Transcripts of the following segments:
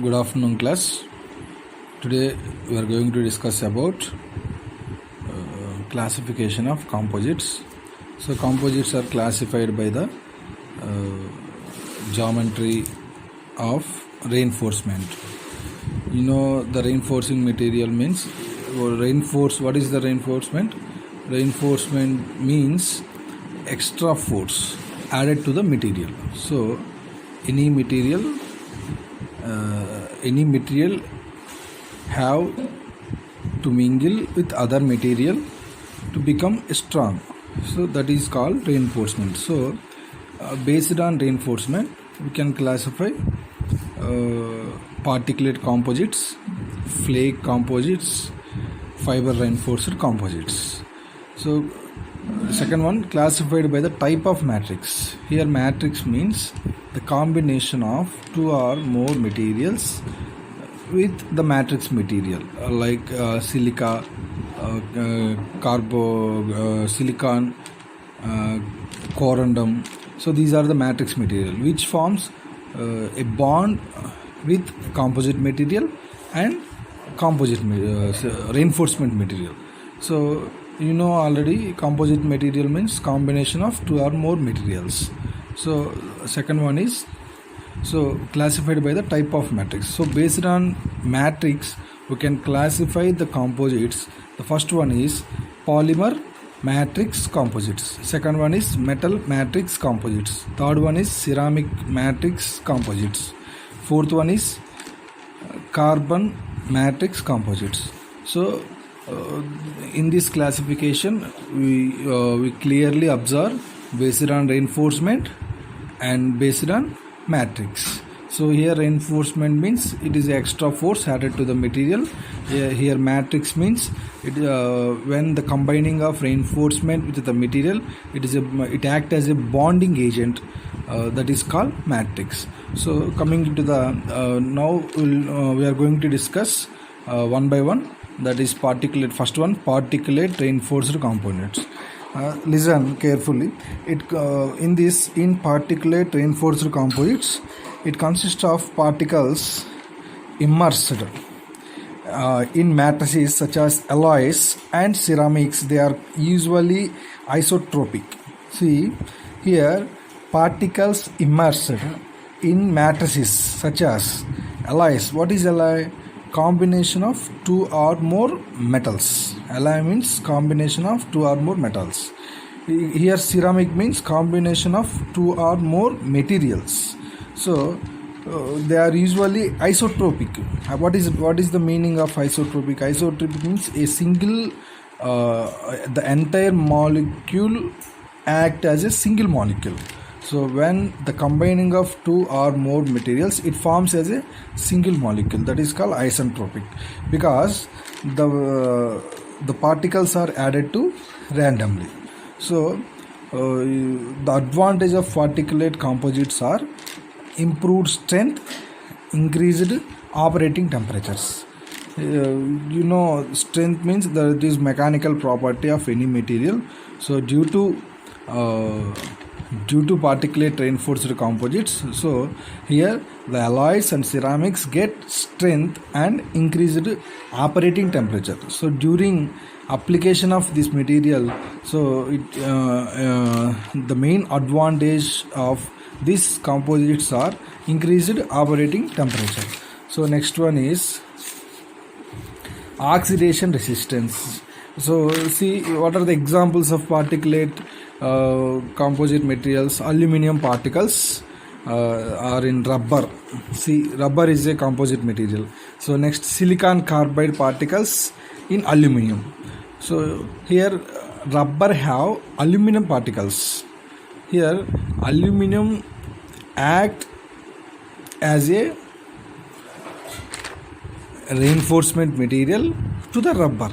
Good afternoon, class. Today we are going to discuss about classification of composites. So composites are classified by the geometry of reinforcement. You know, the reinforcing material means what is the reinforcement? Reinforcement means extra force added to the material. So any material have to mingle with other material to become strong. So that is called reinforcement. So based on reinforcement, we can classify particulate composites, flake composites, fiber reinforced composites. So second one, classified by the type of matrix. Here matrix means the combination of two or more materials with the matrix material like silica, silicon, corundum. So these are the matrix material which forms a bond with composite material and composite reinforcement material. So you know already composite material means combination of two or more materials. So second one is classified by the type of matrix. So based on matrix we can classify the composites. The first one is polymer matrix composites, second one is metal matrix composites, third one is ceramic matrix composites, fourth one is carbon matrix composites. So in this classification we clearly observe based on reinforcement and based on matrix. So here reinforcement means it is extra force added to the material. Here matrix means when the combining of reinforcement with the material, it act as a bonding agent, that is called matrix. So coming to the now we are going to discuss one by one, that is particulate. First one, particulate reinforced components. Listen carefully. In particulate reinforced composites, it consists of particles immersed in matrices such as alloys and ceramics. They are usually isotropic. See here, particles immersed in matrices such as alloys. What is alloy? Combination of two or more metals. Alloy means combination of two or more metals. Here ceramic means combination of two or more materials. So they are usually isotropic. What is the meaning of isotropic? Isotropic means a single the entire molecule act as a single molecule. So when the combining of two or more materials, it forms as a single molecule, that is called isentropic, because the particles are added to randomly. So the advantage of particulate composites are improved strength, increased operating temperatures. You know, strength means that it is mechanical property of any material. So due to particulate reinforced composites, so here the alloys and ceramics get strength and increased operating temperature. So during application of this material, so the main advantage of these composites are increased operating temperature. So next one is oxidation resistance. So see, what are the examples of particulate composite materials? Aluminum particles are in rubber. See, rubber is a composite material. So next, silicon carbide particles in aluminum. So here rubber have aluminum particles. Here aluminum act as a reinforcement material to the rubber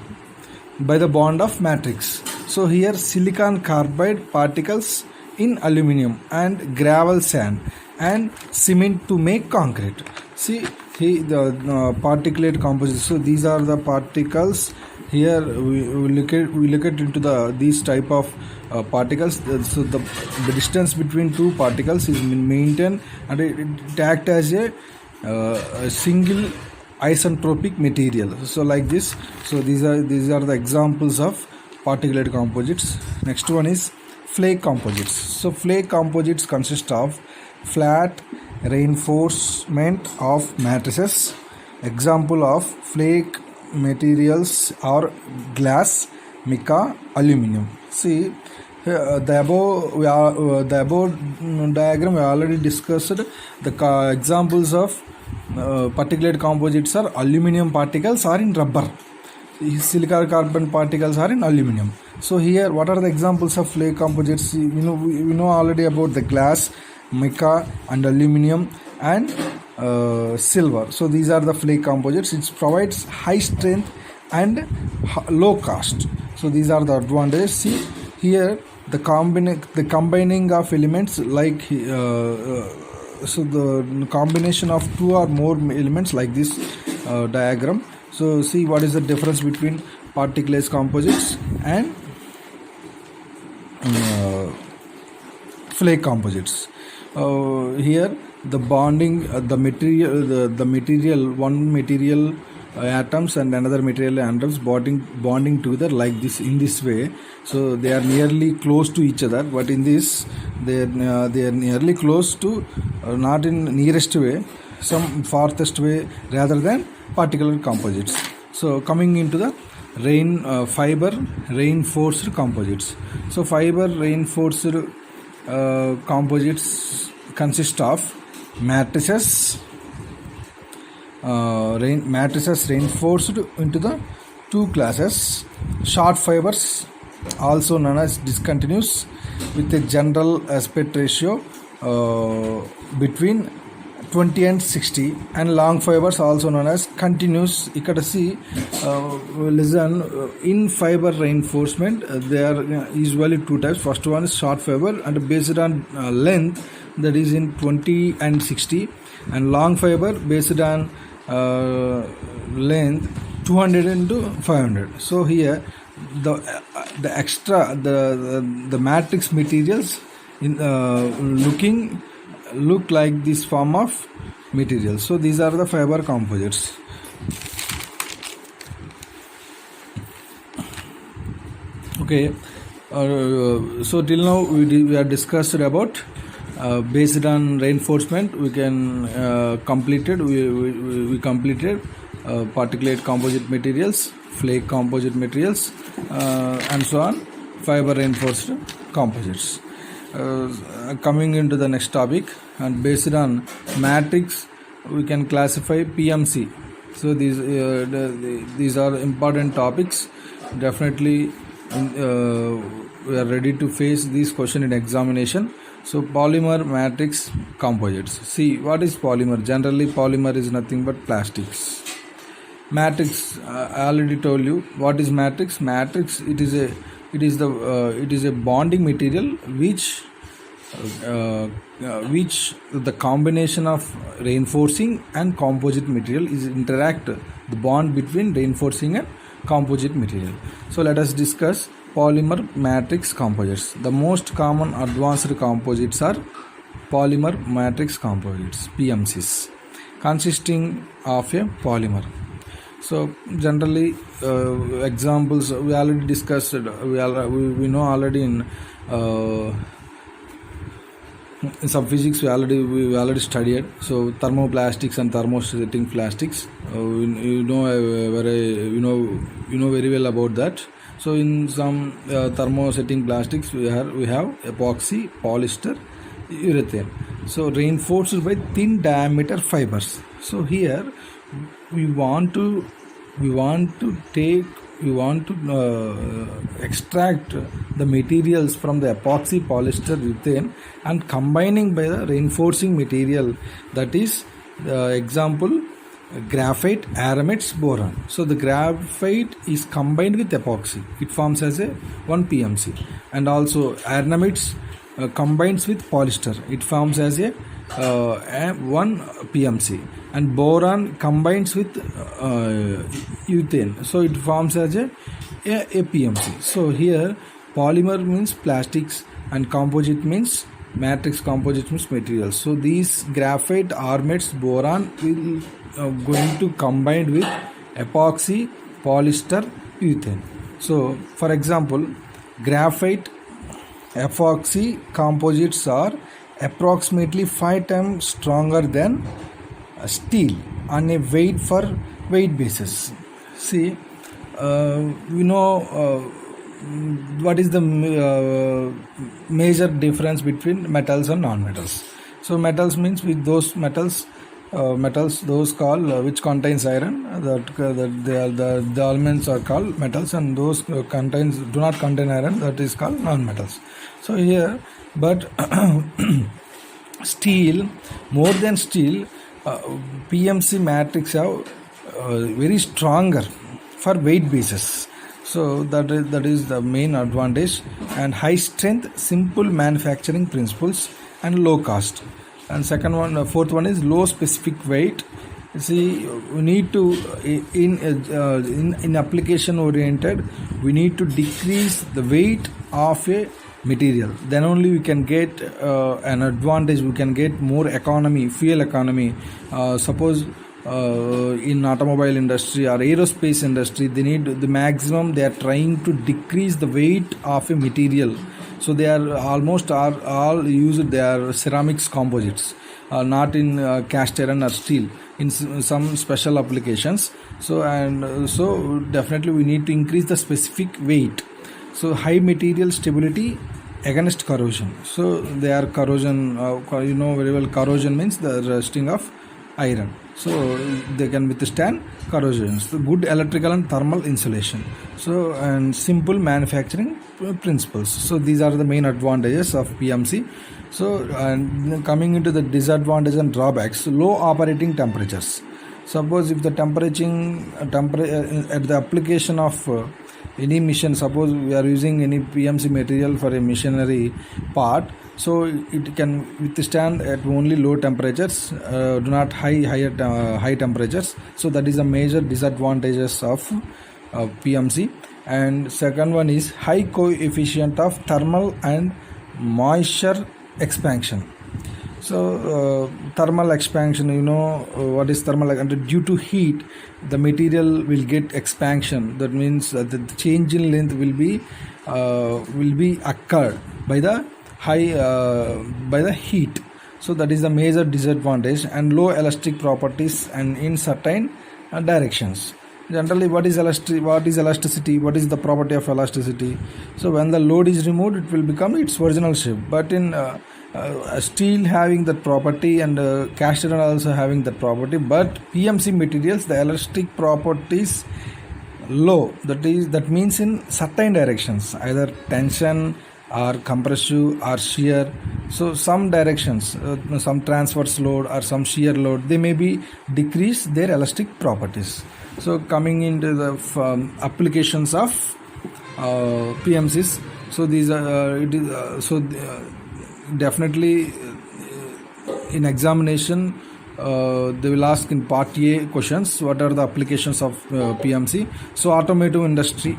by the bond of matrix. So here silicon carbide particles in aluminum and gravel sand and cement to make concrete. See the particulate composites. So these are the particles. Here we look at into these type of particles. So the distance between two particles is maintained, and it act as a a single isentropic material. So like this. So these are the examples of particulate composites. Next one is flake composites. So flake composites consist of flat reinforcement of matrices. Example of flake materials are glass, mica, aluminum. See, the above diagram we already discussed. The examples of particulate composites are aluminum particles are in rubber, silica carbon particles are in aluminum. So here, what are the examples of flake composites? We know already about the glass, mica, and aluminum, and silver. So these are the flake composites. It provides high strength and low cost. So these are the advantages. See here, the combining of elements like so the combination of two or more elements like this diagram. So see what is the difference between particulate composites and flake composites. Here the bonding, the material, one material atoms and another material atoms bonding together like this, in this way. So they are nearly close to each other, but in this they are nearly close to not in nearest way, some farthest way rather than particular composites. So coming into the fiber reinforced composites. So fiber reinforced composites consist of matrices reinforced into the two classes: short fibers, also known as discontinuous, with a general aspect ratio between 20 and 60, and long fibers also known as continuous. Ikkada see, listen, in fiber reinforcement there are usually two types. First one is short fiber and based on length, that is in 20 and 60, and long fiber based on length 200 into 500. So here the extra the matrix materials in look like this form of materials. So these are the fiber composites. Okay, so till now we have discussed about based on reinforcement. We completed particulate composite materials, flake composite materials, and so on, fiber reinforced composites. Coming into the next topic, and based on matrix we can classify PMC. So these are important topics. Definitely we are ready to face this question in examination. So polymer matrix composites. See, what is polymer? Generally polymer is nothing but plastics. Matrix, I already told you what is matrix. Matrix, it is a bonding material which the combination of reinforcing and composite material is interact, the bond between reinforcing and composite material. So let us discuss polymer matrix composites. The most common advanced composites are polymer matrix composites, PMCs, consisting of a polymer. So generally examples we already discussed. We know already in some physics we already studied. So thermoplastics and thermostatic plastics, you know very well about that. So in some thermosetting plastics we have epoxy, polyester, urethane. So reinforced by thin diameter fibers. So here we want to extract the materials from the epoxy, polyester, urethane, and combining by the reinforcing material, that is example graphite, aramids, boron. So the graphite is combined with epoxy, it forms as a 1 PMC, and also aramids combines with polyester, it forms as a 1 PMC, and boron combines with urethane, so it forms as a PMC. So here polymer means plastics and composite means matrix composite means materials. So these graphite, armates, boron will going to combine with epoxy, polyester, urethane. So for example, graphite, epoxy composites are approximately 5 times stronger than steel on a weight basis. See, we know what is the major difference between metals and non-metals. So metals means with those metals those called which contains iron, that they are the elements are called metals, and those do not contain iron, that is called non-metals. So here, but steel, more than steel, PMC matrix have very stronger for weight basis. So that is the main advantage, and high strength, simple manufacturing principles, and low cost. And fourth one is low specific weight. See, we need to in application oriented, we need to decrease the weight of a material, then only we can get an advantage, we can get more economy, fuel economy. Suppose in automobile industry or aerospace industry, they need the maximum, they are trying to decrease the weight of a material. So they are almost all used, they are ceramics composites, not in cast iron or steel, in some special applications. So definitely we need to increase the specific weight. So high material stability against corrosion. So they are corrosion, you know very well, corrosion means the rusting of iron. So they can withstand corrosions. So good electrical and thermal insulation. So and simple manufacturing principles. So these are the main advantages of PMC. So and coming into the disadvantages and drawbacks, low operating temperatures. Suppose if the temperature at the application of any machine, suppose we are using any PMC material for a machinery part, so it can withstand at only low temperatures, do not high temperatures. So that is a major disadvantages of PMC. And second one is high coefficient of thermal and moisture expansion. So thermal expansion, you know what is thermal, and due to heat the material will get expansion. That means that the change in length will be occurred by the heat. So that is the major disadvantage. And low elastic properties and in certain directions. Generally, what is elasticity, what is the property of elasticity? So when the load is removed, it will become its original shape. But in steel having that property, and cast iron also having that property, but PMC materials, the elastic properties low. That means in certain directions, either tension or compressive or shear. So some directions, some transverse load or some shear load, they may be decrease their elastic properties. So coming into the applications of PMCs, so these are definitely in examination they will ask in part A questions, what are the applications of PMC. So automotive industry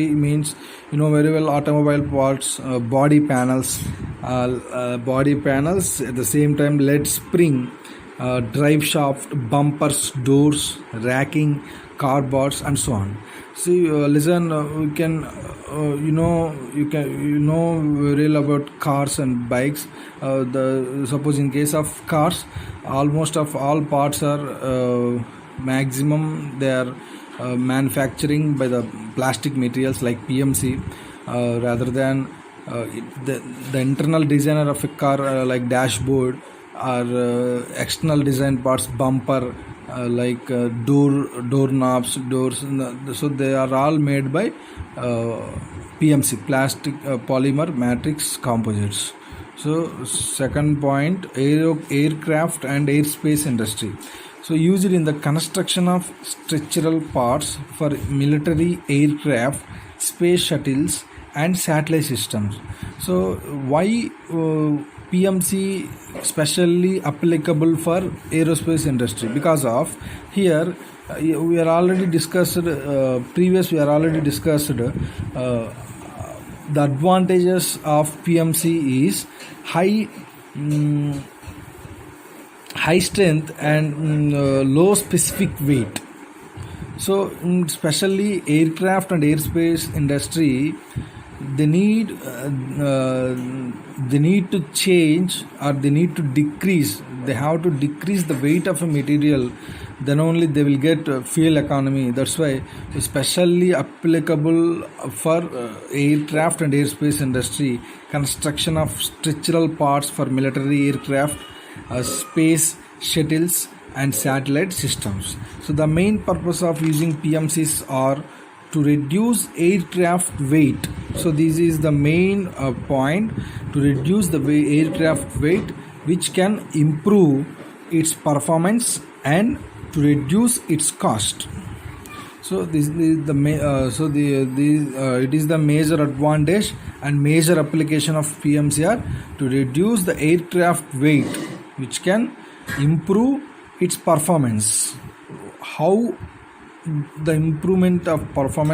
means, you know very well, automobile parts, body panels at the same time lead spring, drive shaft, bumpers, doors, racking, cardboards, and so on. See, listen, we can you know very well about cars and bikes. Suppose in case of cars, almost of all parts are maximum they are manufacturing by the plastic materials like PMC, rather than the internal designer of a car, like dashboard, or external design parts, bumper, like door knobs, doors. So they are all made by PMC, plastic polymer matrix composites. So second point, aircraft and airspace industry. So used in the construction of structural parts for military aircraft, space shuttles, and satellite systems. So why PMC specially applicable for aerospace industry? Because of here we are already discussed the advantages of PMC is high high strength and low specific weight. So especially aircraft and airspace industry, they need to change, or they need to decrease. They have to decrease the weight of a material, then only they will get fuel economy. That's why especially applicable for aircraft and airspace industry, construction of structural parts for military aircraft, space shuttles and satellite systems. So the main purpose of using PMCs are to reduce aircraft weight. So this is the main point, to reduce the aircraft weight, which can improve its performance and to reduce its cost. So this is the it is the major advantage and major application of PMCR, to reduce the aircraft weight, which can improve its performance. How the improvement of performance